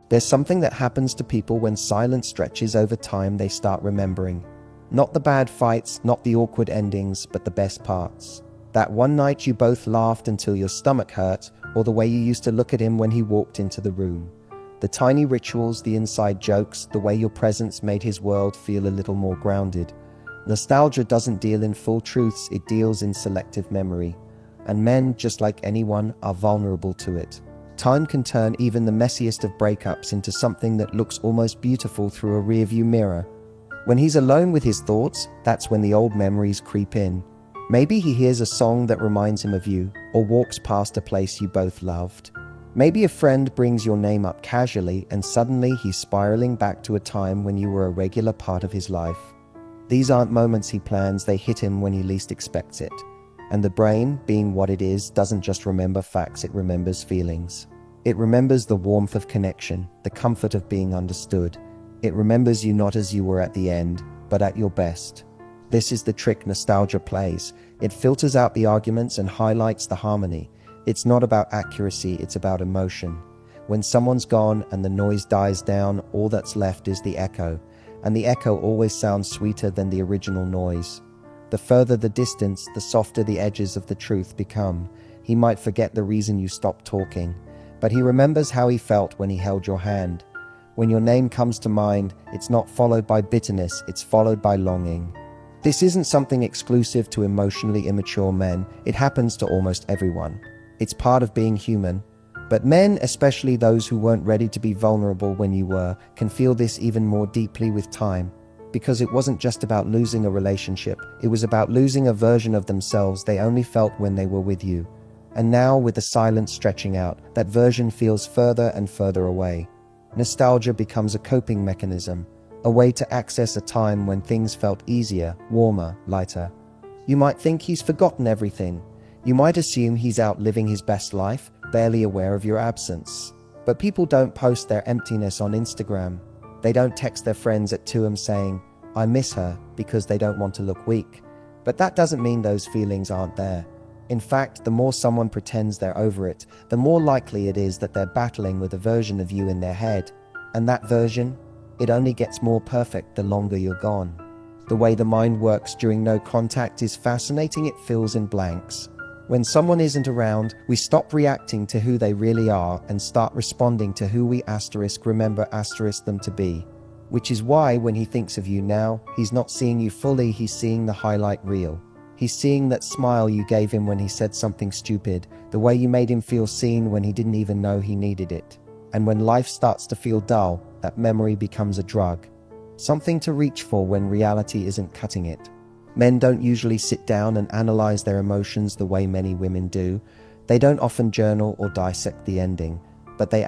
There's something that happens to people when silence stretches over time. They start remembering. Not the bad fights, not the awkward endings, but the best parts. That one night you both laughed until your stomach hurt, or the way you used to look at him when he walked into the room. The tiny rituals, the inside jokes, the way your presence made his world feel a little more grounded. Nostalgia doesn't deal in full truths, it deals in selective memory. And men, just like anyone, are vulnerable to it. Time can turn even the messiest of breakups into something that looks almost beautiful through a rearview mirror. When he's alone with his thoughts, that's when the old memories creep in. Maybe he hears a song that reminds him of you, or walks past a place you both loved. Maybe a friend brings your name up casually, and suddenly he's spiraling back to a time when you were a regular part of his life. These aren't moments he plans, they hit him when he least expects it. And the brain, being what it is, doesn't just remember facts, it remembers feelings. It remembers the warmth of connection, the comfort of being understood. It remembers you not as you were at the end, but at your best. This is the trick nostalgia plays. It filters out the arguments and highlights the harmony. It's not about accuracy, it's about emotion. When someone's gone and the noise dies down, all that's left is the echo. And the echo always sounds sweeter than the original noise. The further the distance, the softer the edges of the truth become. He might forget the reason you stopped talking, but he remembers how he felt when he held your hand. When your name comes to mind, it's not followed by bitterness, it's followed by longing. This isn't something exclusive to emotionally immature men, it happens to almost everyone. It's part of being human. But men, especially those who weren't ready to be vulnerable when you were, can feel this even more deeply with time. Because it wasn't just about losing a relationship, it was about losing a version of themselves they only felt when they were with you. And now, with the silence stretching out, that version feels further and further away. Nostalgia becomes a coping mechanism, a way to access a time when things felt easier, warmer, lighter. You might think he's forgotten everything. You might assume he's out living his best life, barely aware of your absence. But people don't post their emptiness on Instagram. They don't text their friends at 2 a.m. saying, "I miss her," because they don't want to look weak. But that doesn't mean those feelings aren't there. In fact, the more someone pretends they're over it, the more likely it is that they're battling with a version of you in their head. And that version, it only gets more perfect the longer you're gone. The way the mind works during no contact is fascinating, it fills in blanks. When someone isn't around, we stop reacting to who they really are and start responding to who we remember them to be. Which is why when he thinks of you now, he's not seeing you fully, he's seeing the highlight reel. He's seeing that smile you gave him when he said something stupid, the way you made him feel seen when he didn't even know he needed it. And when life starts to feel dull, that memory becomes a drug. Something to reach for when reality isn't cutting it. Men don't usually sit down and analyze their emotions the way many women do. They don't often journal or dissect the ending, but they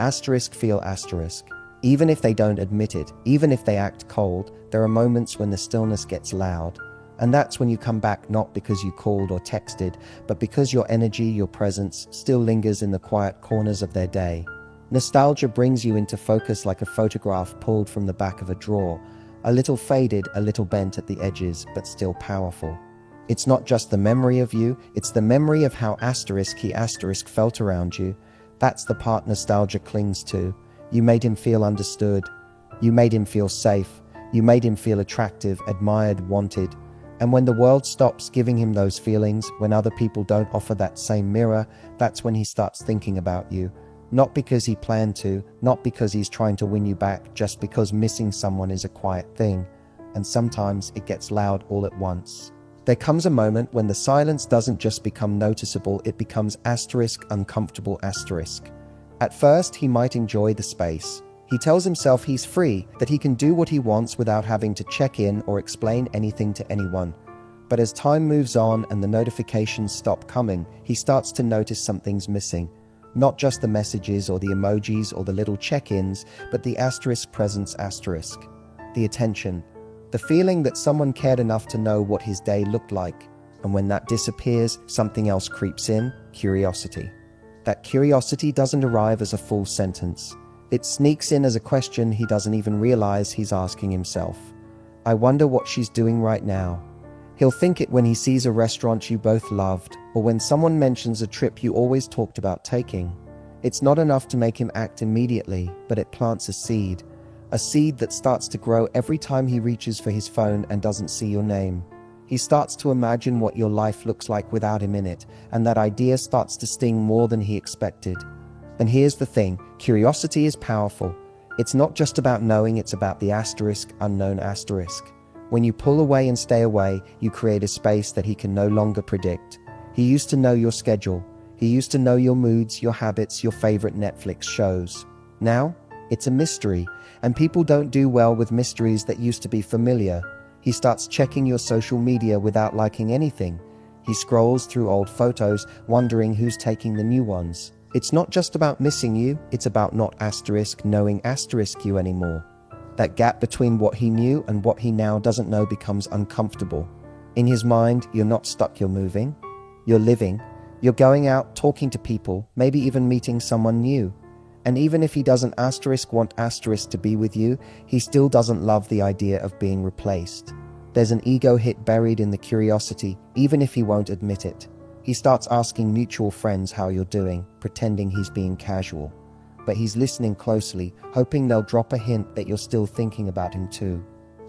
feel asterisk. Even if they don't admit it, even if they act cold, there are moments when the stillness gets loud. And that's when you come back, not because you called or texted, but because your energy, your presence, still lingers in the quiet corners of their day. Nostalgia brings you into focus like a photograph pulled from the back of a drawer. A little faded, a little bent at the edges, but still powerful. It's not just the memory of you, it's the memory of how he felt around you. That's the part nostalgia clings to. You made him feel understood. You made him feel safe. You made him feel attractive, admired, wanted. And when the world stops giving him those feelings, when other people don't offer that same mirror, that's when he starts thinking about you. Not because he planned to, not because he's trying to win you back, just because missing someone is a quiet thing. And sometimes it gets loud all at once. There comes a moment when the silence doesn't just become noticeable, it becomes uncomfortable. At first, he might enjoy the space. He tells himself he's free, that he can do what he wants without having to check in or explain anything to anyone. But as time moves on and the notifications stop coming, he starts to notice something's missing. Not just the messages or the emojis or the little check-ins, but the presence. The attention. The feeling that someone cared enough to know what his day looked like. And when that disappears, something else creeps in, curiosity. That curiosity doesn't arrive as a full sentence. It sneaks in as a question he doesn't even realize he's asking himself. I wonder what she's doing right now. He'll think it when he sees a restaurant you both loved, or when someone mentions a trip you always talked about taking. It's not enough to make him act immediately, but it plants a seed that starts to grow every time he reaches for his phone and doesn't see your name. He starts to imagine what your life looks like without him in it, and that idea starts to sting more than he expected. And here's the thing, curiosity is powerful. It's not just about knowing, it's about the unknown asterisk. When you pull away and stay away, you create a space that he can no longer predict. He used to know your schedule. He used to know your moods, your habits, your favorite Netflix shows. Now, it's a mystery, and people don't do well with mysteries that used to be familiar. He starts checking your social media without liking anything. He scrolls through old photos, wondering who's taking the new ones. It's not just about missing you, it's about not knowing you anymore. That gap between what he knew and what he now doesn't know becomes uncomfortable. In his mind, you're not stuck, you're moving. You're living. You're going out, talking to people, maybe even meeting someone new. And even if he doesn't want to be with you, he still doesn't love the idea of being replaced. There's an ego hit buried in the curiosity, even if he won't admit it. He starts asking mutual friends how you're doing, pretending he's being casual. But he's listening closely, hoping they'll drop a hint that you're still thinking about him too.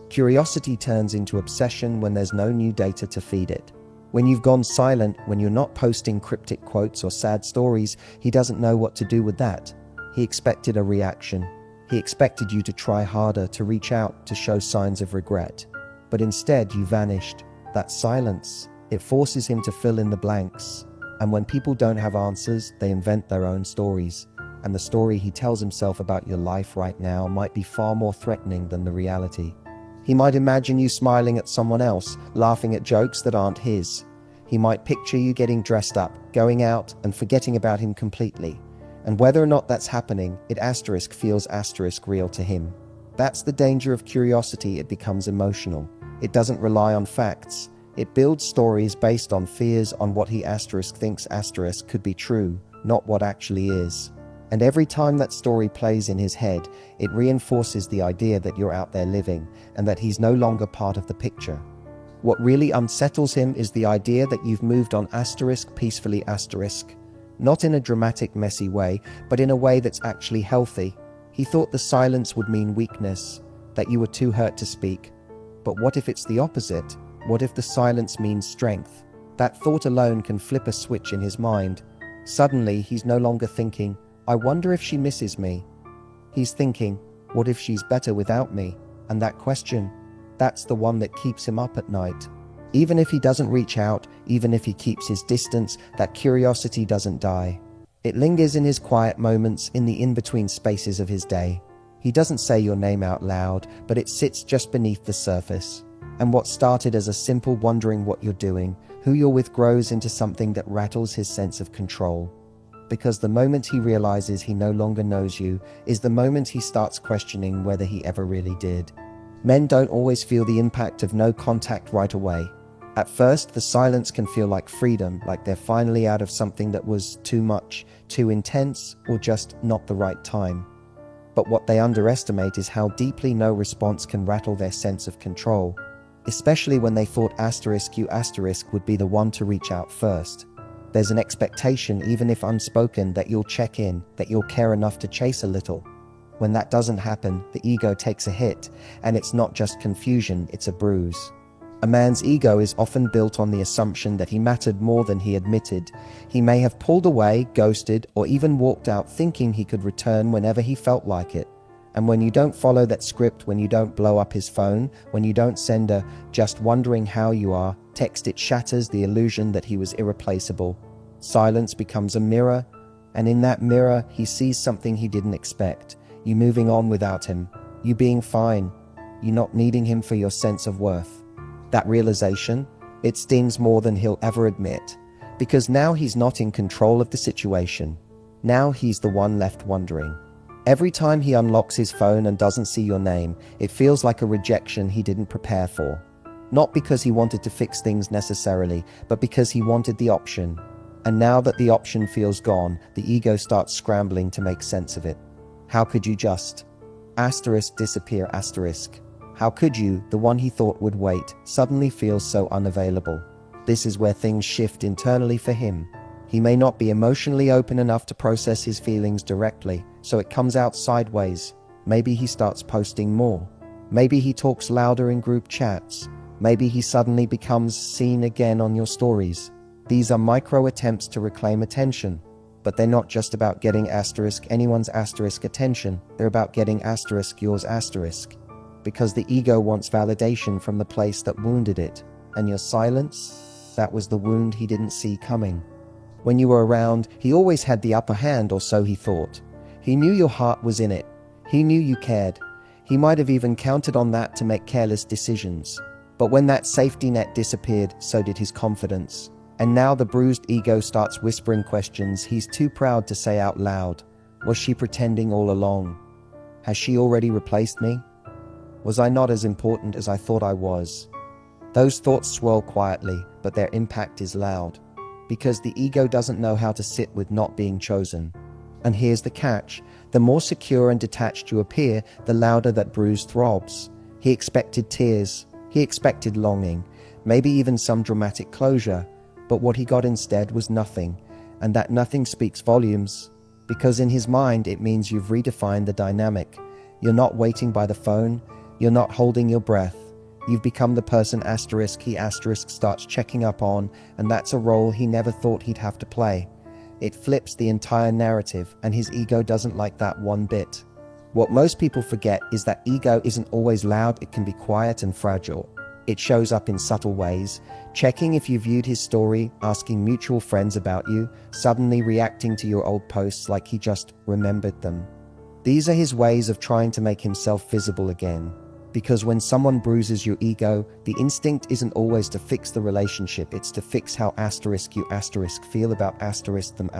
Curiosity turns into obsession when there's no new data to feed it. When you've gone silent, when you're not posting cryptic quotes or sad stories, he doesn't know what to do with that. He expected a reaction. He expected you to try harder, to reach out, to show signs of regret. But instead, you vanished. That silence, it forces him to fill in the blanks. And when people don't have answers, they invent their own stories. And the story he tells himself about your life right now might be far more threatening than the reality. He might imagine you smiling at someone else, laughing at jokes that aren't his. He might picture you getting dressed up, going out, and forgetting about him completely. And whether or not that's happening, it feels real to him. That's the danger of curiosity, it becomes emotional. It doesn't rely on facts. It builds stories based on fears, on what he thinks could be true, not what actually is. And every time that story plays in his head, it reinforces the idea that you're out there living, and that he's no longer part of the picture. What really unsettles him is the idea that you've moved on peacefully. Not in a dramatic, messy way, but in a way that's actually healthy. He thought the silence would mean weakness, that you were too hurt to speak. But what if it's the opposite? What if the silence means strength? That thought alone can flip a switch in his mind. Suddenly, he's no longer thinking, I wonder if she misses me. He's thinking, what if she's better without me? And that question, that's the one that keeps him up at night. Even if he doesn't reach out, even if he keeps his distance, that curiosity doesn't die. It lingers in his quiet moments, in the in-between spaces of his day. He doesn't say your name out loud, but it sits just beneath the surface. And what started as a simple wondering what you're doing, who you're with, grows into something that rattles his sense of control. Because the moment he realizes he no longer knows you is the moment he starts questioning whether he ever really did. Men don't always feel the impact of no contact right away. At first, the silence can feel like freedom, like they're finally out of something that was too much, too intense, or just not the right time. But what they underestimate is how deeply no response can rattle their sense of control, especially when they thought you would be the one to reach out first. There's an expectation, even if unspoken, that you'll check in, that you'll care enough to chase a little. When that doesn't happen, the ego takes a hit, and it's not just confusion, it's a bruise. A man's ego is often built on the assumption that he mattered more than he admitted. He may have pulled away, ghosted, or even walked out thinking he could return whenever he felt like it. And when you don't follow that script, when you don't blow up his phone, when you don't send a "just wondering how you are" text, it shatters the illusion that he was irreplaceable. Silence becomes a mirror, and in that mirror, he sees something he didn't expect. You moving on without him, you being fine, you not needing him for your sense of worth. That realization, it stings more than he'll ever admit, because now he's not in control of the situation. Now he's the one left wondering. Every time he unlocks his phone and doesn't see your name, it feels like a rejection he didn't prepare for. Not because he wanted to fix things necessarily, but because he wanted the option. And now that the option feels gone, the ego starts scrambling to make sense of it. How could you just disappear? How could you, the one he thought would wait, suddenly feel so unavailable? This is where things shift internally for him. He may not be emotionally open enough to process his feelings directly, so it comes out sideways. Maybe he starts posting more. Maybe he talks louder in group chats. Maybe he suddenly becomes seen again on your stories. These are micro attempts to reclaim attention. But they're not just about getting anyone's attention. They're about getting yours. Because the ego wants validation from the place that wounded it. And your silence, that was the wound he didn't see coming. When you were around, he always had the upper hand, or so he thought. He knew your heart was in it. He knew you cared. He might have even counted on that to make careless decisions. But when that safety net disappeared, so did his confidence. And now the bruised ego starts whispering questions he's too proud to say out loud. Was she pretending all along? Has she already replaced me? Was I not as important as I thought I was? Those thoughts swirl quietly, but their impact is loud. Because the ego doesn't know how to sit with not being chosen. And here's the catch. The more secure and detached you appear, the louder that bruise throbs. He expected tears. He expected longing. Maybe even some dramatic closure. But what he got instead was nothing, and that nothing speaks volumes, because in his mind it means you've redefined the dynamic. You're not waiting by the phone, you're not holding your breath. You've become the person he starts checking up on, and that's a role he never thought he'd have to play. It flips the entire narrative, and his ego doesn't like that one bit. What most people forget is that ego isn't always loud, it can be quiet and fragile. It shows up in subtle ways, checking if you viewed his story, asking mutual friends about you, suddenly reacting to your old posts like he just remembered them. These are his ways of trying to make himself visible again. Because when someone bruises your ego, the instinct isn't always to fix the relationship, it's to fix how you feel about them.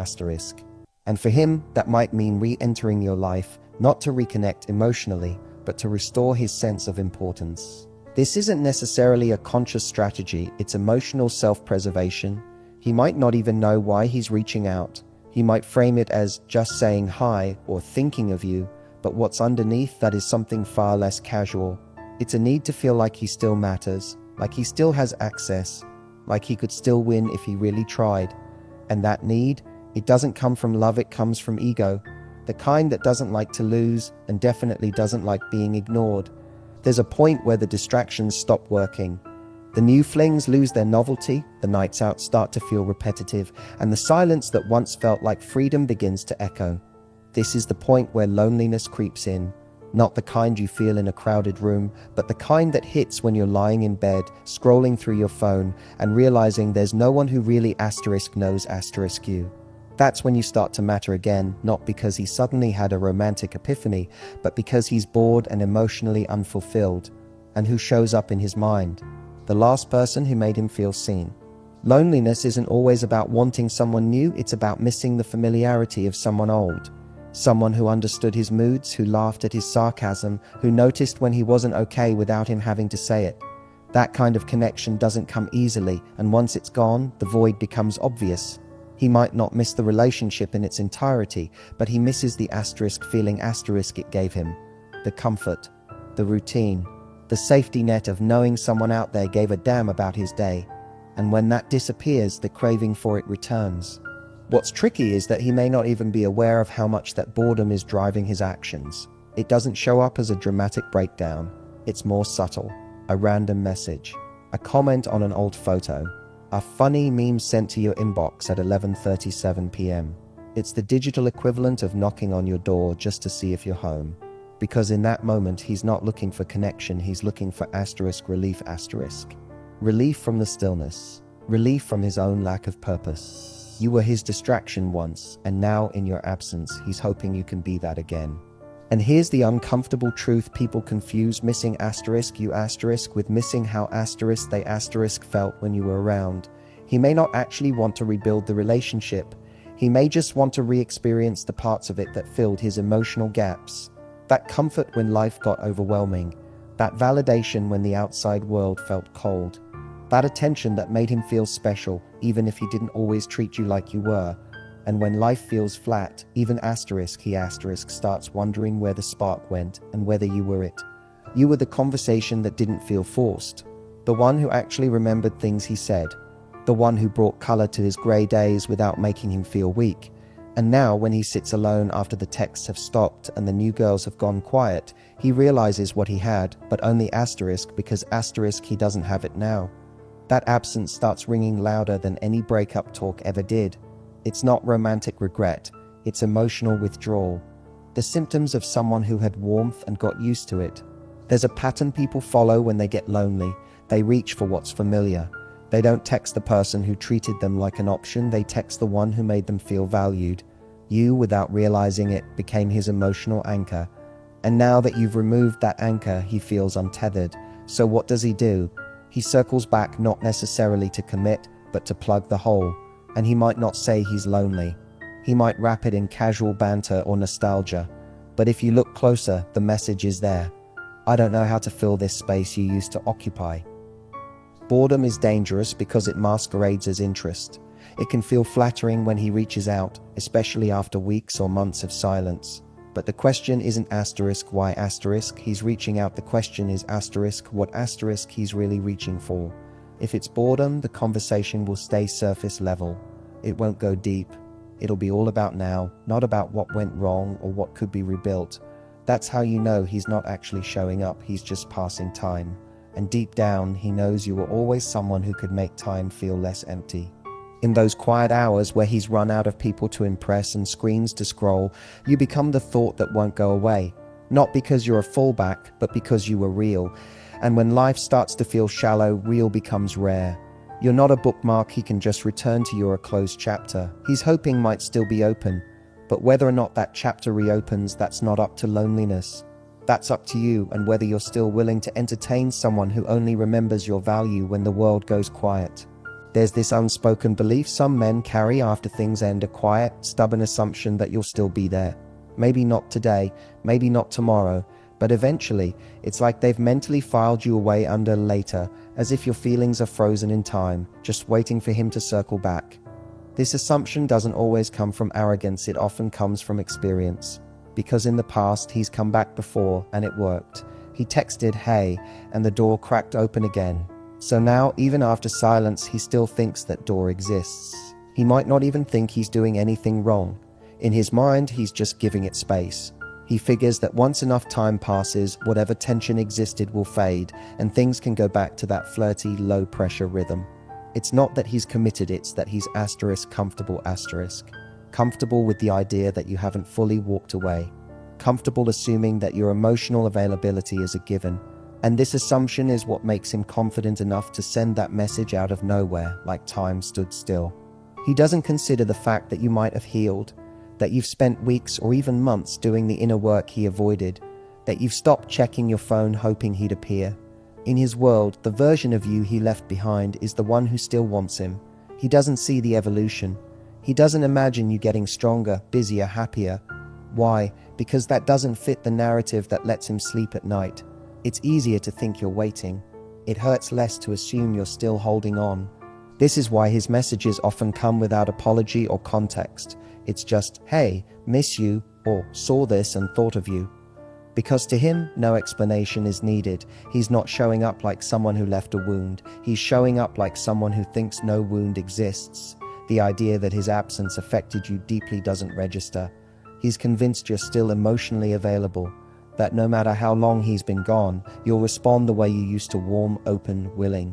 And for him, that might mean re-entering your life, not to reconnect emotionally, but to restore his sense of importance. This isn't necessarily a conscious strategy, it's emotional self-preservation. He might not even know why he's reaching out. He might frame it as just saying hi or thinking of you, but what's underneath that is something far less casual. It's a need to feel like he still matters, like he still has access, like he could still win if he really tried. And that need, it doesn't come from love, it comes from ego. The kind that doesn't like to lose and definitely doesn't like being ignored. There's a point where the distractions stop working. The new flings lose their novelty, the nights out start to feel repetitive, and the silence that once felt like freedom begins to echo. This is the point where loneliness creeps in. Not the kind you feel in a crowded room, but the kind that hits when you're lying in bed, scrolling through your phone, and realizing there's no one who really knows you. That's when you start to matter again, not because he suddenly had a romantic epiphany, but because he's bored and emotionally unfulfilled. And who shows up in his mind? The last person who made him feel seen. Loneliness isn't always about wanting someone new, it's about missing the familiarity of someone old. Someone who understood his moods, who laughed at his sarcasm, who noticed when he wasn't okay without him having to say it. That kind of connection doesn't come easily, and once it's gone, the void becomes obvious. He might not miss the relationship in its entirety, but he misses the feeling it gave him. The comfort, the routine, the safety net of knowing someone out there gave a damn about his day. And when that disappears, the craving for it returns. What's tricky is that he may not even be aware of how much that boredom is driving his actions. It doesn't show up as a dramatic breakdown. It's more subtle. A random message. A comment on an old photo. A funny meme sent to your inbox at 11:37 p.m. It's the digital equivalent of knocking on your door just to see if you're home. Because in that moment, he's not looking for connection, he's looking for relief. Relief from the stillness. Relief from his own lack of purpose. You were his distraction once, and now in your absence, he's hoping you can be that again. And here's the uncomfortable truth: people confuse missing with missing how they felt when you were around. He may not actually want to rebuild the relationship. He may just want to re-experience the parts of it that filled his emotional gaps. That comfort when life got overwhelming. That validation when the outside world felt cold. That attention that made him feel special, even if he didn't always treat you like you were. And when life feels flat, even he starts wondering where the spark went and whether you were it. You were the conversation that didn't feel forced. The one who actually remembered things he said. the one who brought color to his gray days without making him feel weak. And now, when he sits alone after the texts have stopped and the new girls have gone quiet, he realizes what he had, but only asterisk because asterisk he doesn't have it now. That absence starts ringing louder than any breakup talk ever did. It's not romantic regret, it's emotional withdrawal. The symptoms of someone who had warmth and got used to it. There's a pattern people follow when they get lonely. They reach for what's familiar. They don't text the person who treated them like an option, they text the one who made them feel valued. You, without realizing it, became his emotional anchor. And now that you've removed that anchor, he feels untethered. So what does he do? He circles back, not necessarily to commit, but to plug the hole. And he might not say he's lonely. He might wrap it in casual banter or nostalgia. But if you look closer, the message is there. I don't know how to fill this space you used to occupy. Boredom is dangerous because it masquerades as interest. It can feel flattering when he reaches out, especially after weeks or months of silence. But the question isn't asterisk why asterisk he's reaching out, the question is asterisk what asterisk he's really reaching for. If it's boredom, the conversation will stay surface level. It won't go deep. It'll be all about now, not about what went wrong or what could be rebuilt. That's how you know he's not actually showing up, he's just passing time. And deep down, he knows you were always someone who could make time feel less empty. In those quiet hours where he's run out of people to impress and screens to scroll, you become the thought that won't go away. Not because you're a fallback, but because you were real. And when life starts to feel shallow, real becomes rare. You're not a bookmark he can just return to, you're a closed chapter he's hoping might still be open. But whether or not that chapter reopens, that's not up to loneliness. That's up to you, and whether you're still willing to entertain someone who only remembers your value when the world goes quiet. There's this unspoken belief some men carry after things end, a quiet, stubborn assumption that you'll still be there. Maybe not today, maybe not tomorrow, but eventually, it's like they've mentally filed you away under later, as if your feelings are frozen in time, just waiting for him to circle back. This assumption doesn't always come from arrogance, it often comes from experience. Because in the past, he's come back before, and it worked. He texted, "Hey," and the door cracked open again. So now, even after silence, he still thinks that door exists. He might not even think he's doing anything wrong. In his mind, he's just giving it space. He figures that once enough time passes, whatever tension existed will fade, and things can go back to that flirty, low-pressure rhythm. It's not that he's committed, it's that he's comfortable Comfortable with the idea that you haven't fully walked away. Comfortable assuming that your emotional availability is a given. And this assumption is what makes him confident enough to send that message out of nowhere, like time stood still. He doesn't consider the fact that you might have healed, that you've spent weeks or even months doing the inner work he avoided, that you've stopped checking your phone hoping he'd appear. In his world, the version of you he left behind is the one who still wants him. He doesn't see the evolution. He doesn't imagine you getting stronger, busier, happier. Why? Because that doesn't fit the narrative that lets him sleep at night. It's easier to think you're waiting. It hurts less to assume you're still holding on. This is why his messages often come without apology or context. It's just, "Hey, miss you," or "saw this and thought of you." Because to him, no explanation is needed. He's not showing up like someone who left a wound. He's showing up like someone who thinks no wound exists. The idea that his absence affected you deeply doesn't register. He's convinced you're still emotionally available, that no matter how long he's been gone, you'll respond the way you used to, warm, open, willing.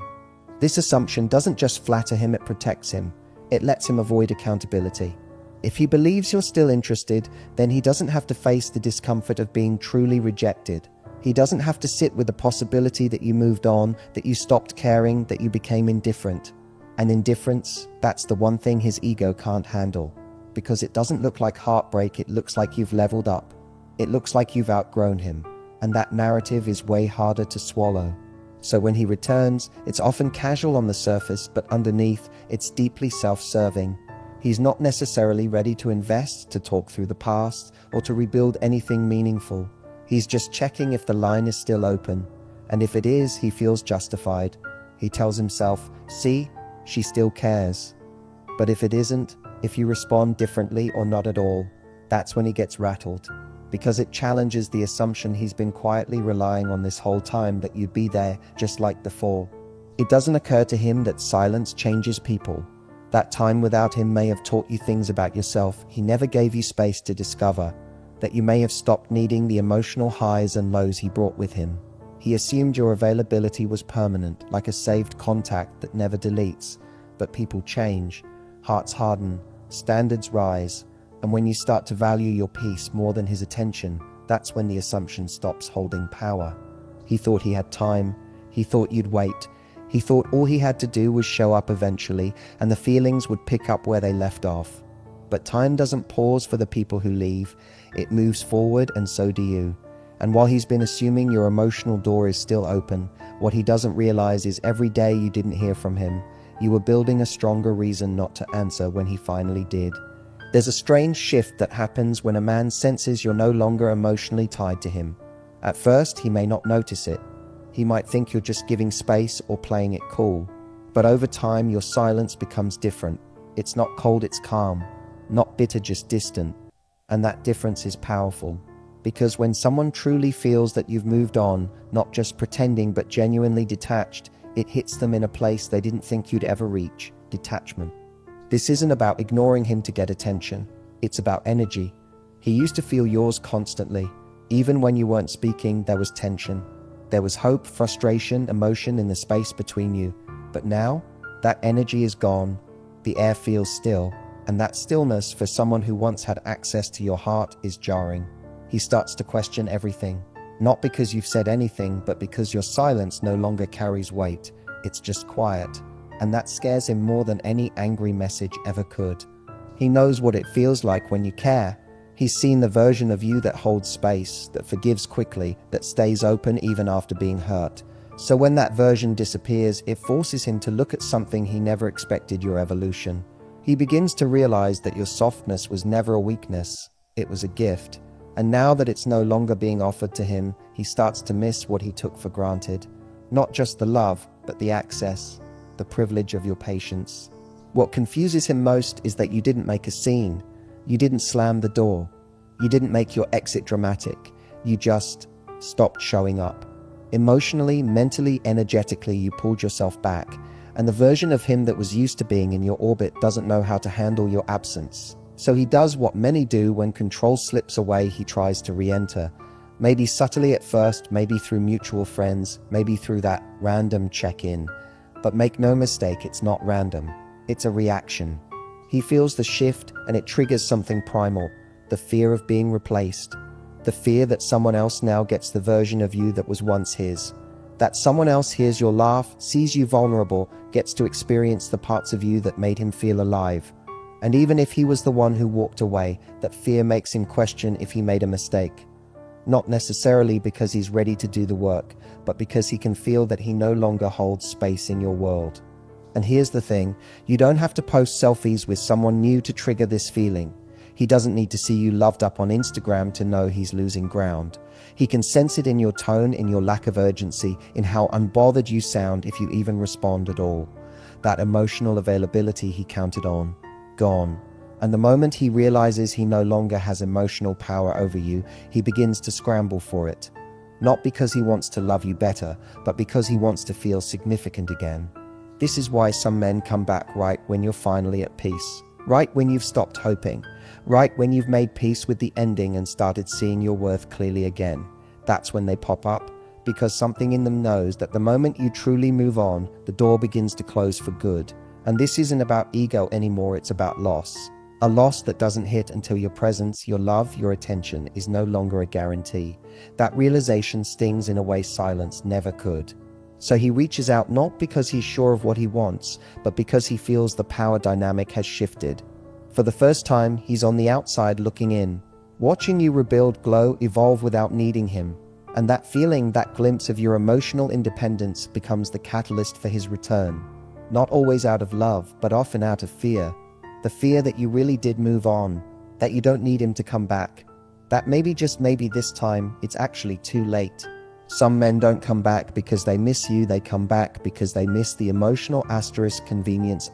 This assumption doesn't just flatter him, it protects him. It lets him avoid accountability. If he believes you're still interested, then he doesn't have to face the discomfort of being truly rejected. He doesn't have to sit with the possibility that you moved on, that you stopped caring, that you became indifferent. And indifference, that's the one thing his ego can't handle. Because it doesn't look like heartbreak, it looks like you've leveled up. It looks like you've outgrown him. And that narrative is way harder to swallow. So when he returns, it's often casual on the surface, but underneath, it's deeply self-serving. He's not necessarily ready to invest, to talk through the past, or to rebuild anything meaningful. He's just checking if the line is still open. And if it is, he feels justified. He tells himself, "See, she still cares." But if it isn't, if you respond differently or not at all, that's when he gets rattled. Because it challenges the assumption he's been quietly relying on this whole time, that you'd be there just like before. It doesn't occur to him that silence changes people. That time without him may have taught you things about yourself he never gave you space to discover, that you may have stopped needing the emotional highs and lows he brought with him. He assumed your availability was permanent, like a saved contact that never deletes. But people change, hearts harden, standards rise, and when you start to value your peace more than his attention, that's when the assumption stops holding power. He thought he had time, he thought you'd wait, he thought all he had to do was show up eventually, and the feelings would pick up where they left off. But time doesn't pause for the people who leave, it moves forward, and so do you. And while he's been assuming your emotional door is still open, what he doesn't realize is every day you didn't hear from him, you were building a stronger reason not to answer when he finally did. There's a strange shift that happens when a man senses you're no longer emotionally tied to him. At first, he may not notice it. He might think you're just giving space or playing it cool. But over time, your silence becomes different. It's not cold, it's calm. Not bitter, just distant. And that difference is powerful. Because when someone truly feels that you've moved on, not just pretending but genuinely detached, it hits them in a place they didn't think you'd ever reach: detachment. This isn't about ignoring him to get attention. It's about energy. He used to feel yours constantly. Even when you weren't speaking, there was tension. There was hope, frustration, emotion in the space between you. But now, that energy is gone. The air feels still. And that stillness, for someone who once had access to your heart, is jarring. He starts to question everything. Not because you've said anything, but because your silence no longer carries weight. It's just quiet. And that scares him more than any angry message ever could. He knows what it feels like when you care. He's seen the version of you that holds space, that forgives quickly, that stays open even after being hurt. So when that version disappears, it forces him to look at something he never expected: your evolution. He begins to realize that your softness was never a weakness, it was a gift. And now that it's no longer being offered to him, he starts to miss what he took for granted. Not just the love, but the access, the privilege of your patience. What confuses him most is that you didn't make a scene. You didn't slam the door. You didn't make your exit dramatic. You just stopped showing up. Emotionally, mentally, energetically, you pulled yourself back. And the version of him that was used to being in your orbit doesn't know how to handle your absence. So he does what many do when control slips away: he tries to re-enter. Maybe subtly at first, maybe through mutual friends, maybe through that random check-in. But make no mistake, it's not random. It's a reaction. He feels the shift and it triggers something primal: the fear of being replaced. The fear that someone else now gets the version of you that was once his. That someone else hears your laugh, sees you vulnerable, gets to experience the parts of you that made him feel alive. And even if he was the one who walked away, that fear makes him question if he made a mistake. Not necessarily because he's ready to do the work, but because he can feel that he no longer holds space in your world. And here's the thing, you don't have to post selfies with someone new to trigger this feeling. He doesn't need to see you loved up on Instagram to know he's losing ground. He can sense it in your tone, in your lack of urgency, in how unbothered you sound if you even respond at all. That emotional availability he counted on, gone. And the moment he realizes he no longer has emotional power over you, he begins to scramble for it. Not because he wants to love you better, but because he wants to feel significant again. This is why some men come back right when you're finally at peace. Right when you've stopped hoping. Right when you've made peace with the ending and started seeing your worth clearly again. That's when they pop up, because something in them knows that the moment you truly move on, the door begins to close for good. And this isn't about ego anymore, it's about loss. A loss that doesn't hit until your presence, your love, your attention is no longer a guarantee. That realization stings in a way silence never could. So he reaches out not because he's sure of what he wants, but because he feels the power dynamic has shifted. For the first time, he's on the outside looking in, watching you rebuild, glow, evolve without needing him. And that feeling, that glimpse of your emotional independence becomes the catalyst for his return. Not always out of love, but often out of fear. The fear that you really did move on, that you don't need him to come back. That maybe, just maybe this time, it's actually too late. Some men don't come back because they miss you, they come back because they miss the emotional convenience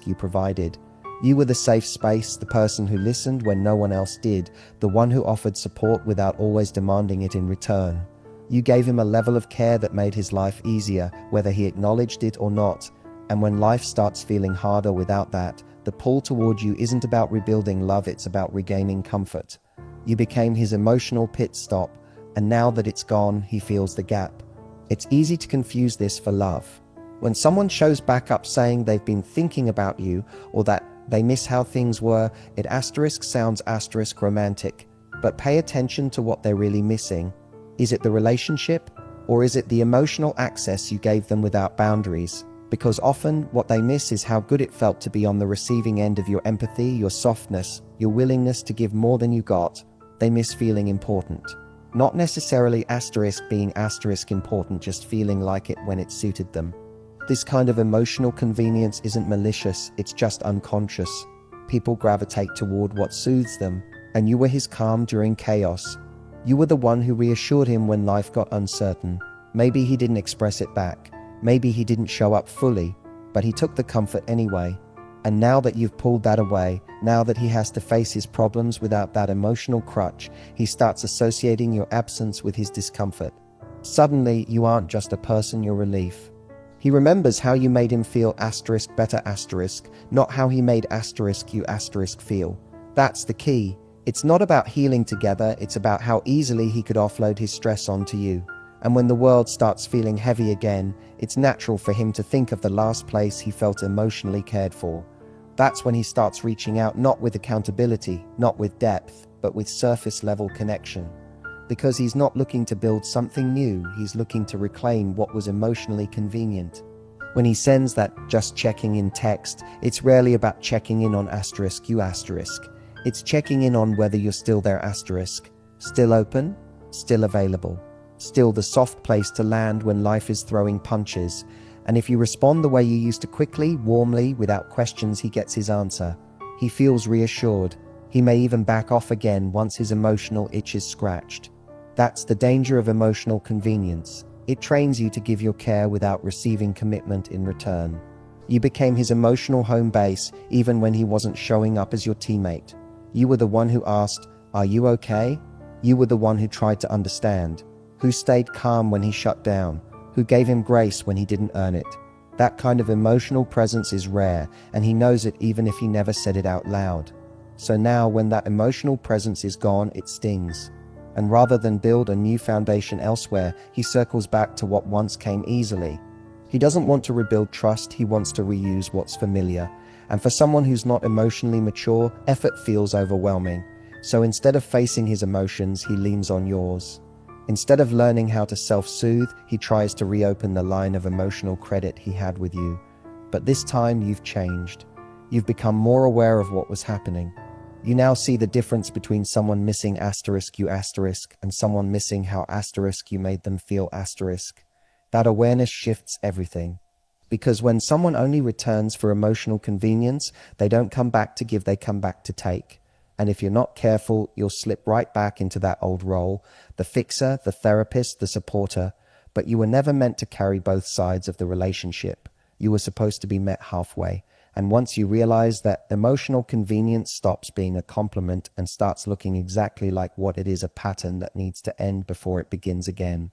you provided. You were the safe space, the person who listened when no one else did, the one who offered support without always demanding it in return. You gave him a level of care that made his life easier, whether he acknowledged it or not. And when life starts feeling harder without that, the pull toward you isn't about rebuilding love, it's about regaining comfort. You became his emotional pit stop, and now that it's gone, he feels the gap. It's easy to confuse this for love. When someone shows back up saying they've been thinking about you, or that they miss how things were, it sounds romantic. But pay attention to what they're really missing. Is it the relationship, or is it the emotional access you gave them without boundaries? Because often what they miss is how good it felt to be on the receiving end of your empathy, your softness, your willingness to give more than you got. They miss feeling important. Not necessarily being important, just feeling like it when it suited them. This kind of emotional convenience isn't malicious, it's just unconscious. People gravitate toward what soothes them, and you were his calm during chaos. You were the one who reassured him when life got uncertain. Maybe he didn't express it back. Maybe he didn't show up fully, but he took the comfort anyway. And now that you've pulled that away, now that he has to face his problems without that emotional crutch, he starts associating your absence with his discomfort. Suddenly, you aren't just a person, you're relief. He remembers how you made him feel better, not how he made you feel. That's the key. It's not about healing together, it's about how easily he could offload his stress onto you. And when the world starts feeling heavy again, it's natural for him to think of the last place he felt emotionally cared for. That's when he starts reaching out, not with accountability, not with depth, but with surface-level connection. Because he's not looking to build something new, he's looking to reclaim what was emotionally convenient. When he sends that just checking in text, it's rarely about checking in on you. It's checking in on whether you're still there, still open, still available. Still the soft place to land when life is throwing punches. And if you respond the way you used to, quickly, warmly, without questions, he gets his answer. He feels reassured. He may even back off again once his emotional itch is scratched. That's the danger of emotional convenience. It trains you to give your care without receiving commitment in return. You became his emotional home base even when he wasn't showing up as your teammate. You were the one who asked, "Are you okay?" You were the one who tried to understand. Who stayed calm when he shut down, who gave him grace when he didn't earn it. That kind of emotional presence is rare, and he knows it even if he never said it out loud. So now, when that emotional presence is gone, it stings. And rather than build a new foundation elsewhere, he circles back to what once came easily. He doesn't want to rebuild trust, he wants to reuse what's familiar. And for someone who's not emotionally mature, effort feels overwhelming. So instead of facing his emotions, he leans on yours. Instead of learning how to self-soothe, he tries to reopen the line of emotional credit he had with you. But this time you've changed. You've become more aware of what was happening. You now see the difference between someone missing you and someone missing how you made them feel . That awareness shifts everything. Because when someone only returns for emotional convenience, they don't come back to give, they come back to take. And if you're not careful, you'll slip right back into that old role, the fixer, the therapist, the supporter. But you were never meant to carry both sides of the relationship. You were supposed to be met halfway. And once you realize that, emotional convenience stops being a compliment and starts looking exactly like what it is, a pattern that needs to end before it begins again.